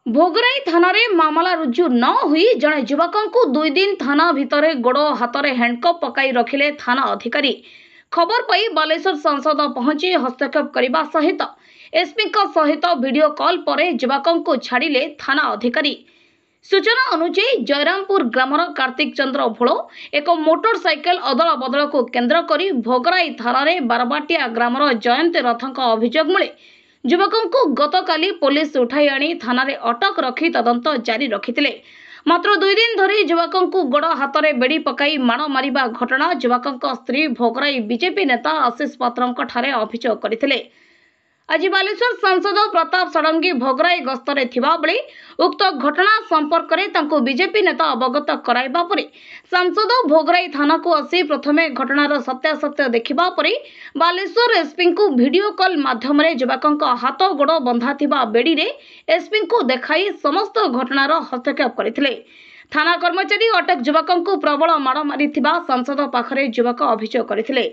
भोगराई थाना रे मामला रुजु न हुई जड़े युवक को 2 दिन थाना भितर गोड़ हाथ में हैंडकप पकाई रखिले थाना अधिकारी। खबर पाई बालेश्वर सांसद पहुंची हस्तक्षेप करने सहित एसपी सहित वीडियो कॉल पर युवक को छाड़िले थाना अधिकारी। सूचना अनुसार जयरामपुर ग्रामर कार्तिक चंद्र भोल एक मोटरसाइकेल अदल बदल को केन्द्र कर भोगराई थाना रे बारबाटिया ग्रामर जयंत रथ अभियोग मिले युवक को गतकाली पुलिस उठाई आनी थाना रे अटक रखी तदंत जारी रखिथिले। मात्र 2 दिन धरी युवक को गोड़ हाथ में बेड़ी पकाई माड़ मारिबा घटना युवक स्त्री भोगराई बीजेपी नेता आशीष पात्र अभियोग करथिले। आज बालेश्वर सांसद प्रताप षडंगी भोगराई गस्तरे थिबा बेले उक्त घटना संपर्क में बीजेपी नेता अवगत कराइबा परे सांसद भोगराई थाना को आसी प्रथमे घटनार सत्यासत्य देखिबा परे बालेश्वर एसपी को वीडियो कॉल माध्यम युवक हाथ गोड़ बंधा थिबा बेड़ी रे एसपी को देखाई समस्त घटनार हस्तक्षेप करथिले। थाना कर्मचारी अटक युवक को प्रबल माड़ मारिथिबा सांसद पाखरे युवक अभियोग करथिले।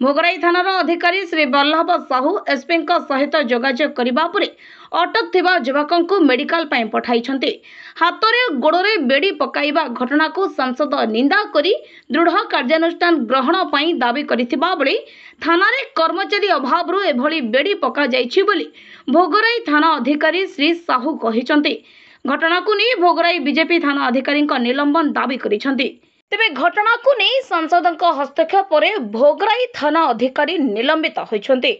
भोगराई थानार अधिकारी श्री वल्लभ साहू एसपी सहित जोगाजोग करबा परे अटक थिबा युवक को मेडिकल पई पठाइछन्ते। हाथ में गोड़े बेड़ी पकाइबा घटना को सांसद निंदा करी दृढ़ कार्यानुष्ठान ग्रहण पई दाबी करिथिबा बेले थाना रे कर्मचारी अभाव एभली बेड़ी पका जाइछि बोली भोगराई थाना अधिकारी श्री साहू कहिछन्ते। घटना को नहीं भोगराई बीजेपी थाना अधिकारी निलंबन दाबी करिछन्ते। तेबे घटना को नहीं सांसद हस्तक्षेप पर भोगराई थाना अधिकारी निलंबित होइछन्ते।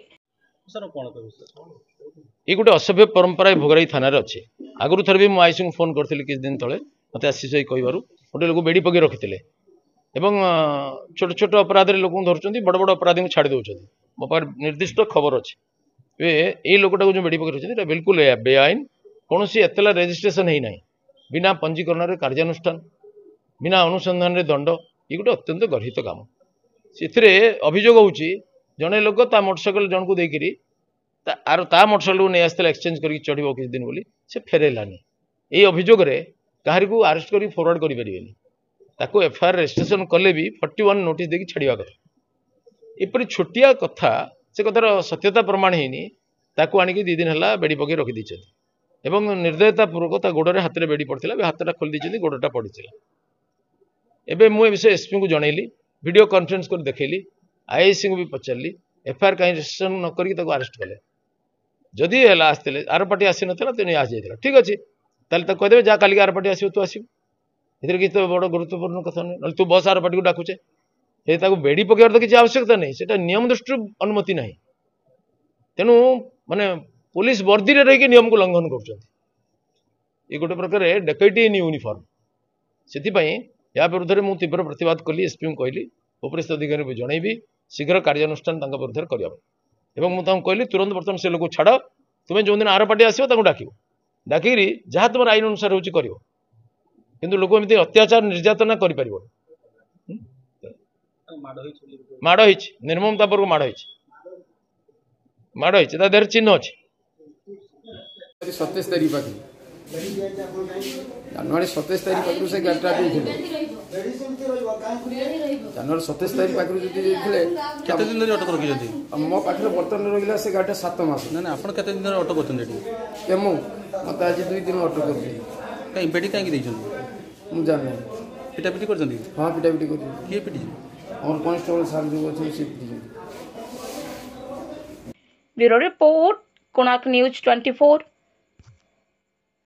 ये गोटे असभ्य परंपरा भोगराई थाना अच्छे। आगुरी थर भी आई को फोन करी किसी दिन तले मत आशीष कह गोटे लोक बेड़ी पकई रखी छोट छोट अपराध लोक धरुंच बड़ बड़ अपराधी को छाड़ी दौरान मो पास निर्दिष्ट खबर अच्छे ये लोकटा जो बेड़ी पकई रखी बिल्कुल बेआईन कौन एतला रेजिस्ट्रेशन होना बिना पंजीकरण कार्यानुष्ठान बिना अनुसंधान रे दंड ये गोटे अत्यंत गर्हित काम से अभियोग होची जड़े लोक ता मोटरसाइकेल जन को देकरी ता मोटरसाइकेल को नहीं आसला एक्सचेंज कर चढ़ किसी दिन बोली से फेरेलानी ये अभियोग कहार को अरेस्ट कर फरवर्ड करें एफआईआर रजिस्ट्रेशन कले भी 41 नोटिस देकी छाड़ा कथा एपरी छोटिया कथा से कथार सत्यता प्रमाण होनी आणिक 2 दिन है बेड़ी पकई रखी एवं निर्दयता पूर्वक गोड़े हाथ में बेड़ी पड़ता हाथटा खोली गोड़टा पड़ा एबे मु विषय एसपी को जनइली वीडियो कॉन्फ्रेंस कर देखली आईआईसी को भी पचारि एफआईआर कहीं रजिस्ट्रेशन न करके अरेस्ट कले जदि आसते आर पार्टी आसी नाला तो नहीं आसी जाता ठीक अच्छे कहीदेवे जहाँ कालिक आर पार्टी आसो तू आसो किसी तो बड़ गुरुत्वपूर्ण कथा नहीं तू बस आर पार्टी को डाकुचे बेड़ी पकड़ तो किसी आवश्यकता नहीं से नियम दृष्टि अनुमति ना तेणु माने पुलिस वर्दी रे रही नियम को लंघन कर गोटे प्रकार डकैती इन यूनिफॉर्म से या विरुद्ध में मुझे तीव्र प्रतिवाद कली एसपी को कहली उपरिस्थ अधिकारी को जनइबी शीघ्र कार्यानुष्ठान विरुद्ध करवा मुझे कहली तुरंत बर्तमान से लोग छाड़ तुम्हें जो दिन आर पार्टी आसो डाक डाक जहाँ तुम आईन अनुसार हो किंतु लोक एमती अत्याचार निर्यातना कर माड़ निर्ममतापूर्वक माड़ देह चिन्ह अच्छे 27 तारीख पाखे जनवरी 27 तारीख पाखु से गाड़ीटा जनवरी 27 तारीख पाखु केते दिन धरि अटक रखी मो पाखे बर्तन रहा से गाड़ीटा 7 मास ना आप केते दिन धरि अटक कर मत आज 2 दिन अटक कर बेटी कहीं मुझे जान पिटापिटी कर हाँ पिटापिटी कर किए पिटी और कांस्टेबल साहब जो अच्छे से पिटी ब्यूरो रिपोर्ट कोणार्क न्यूज 24।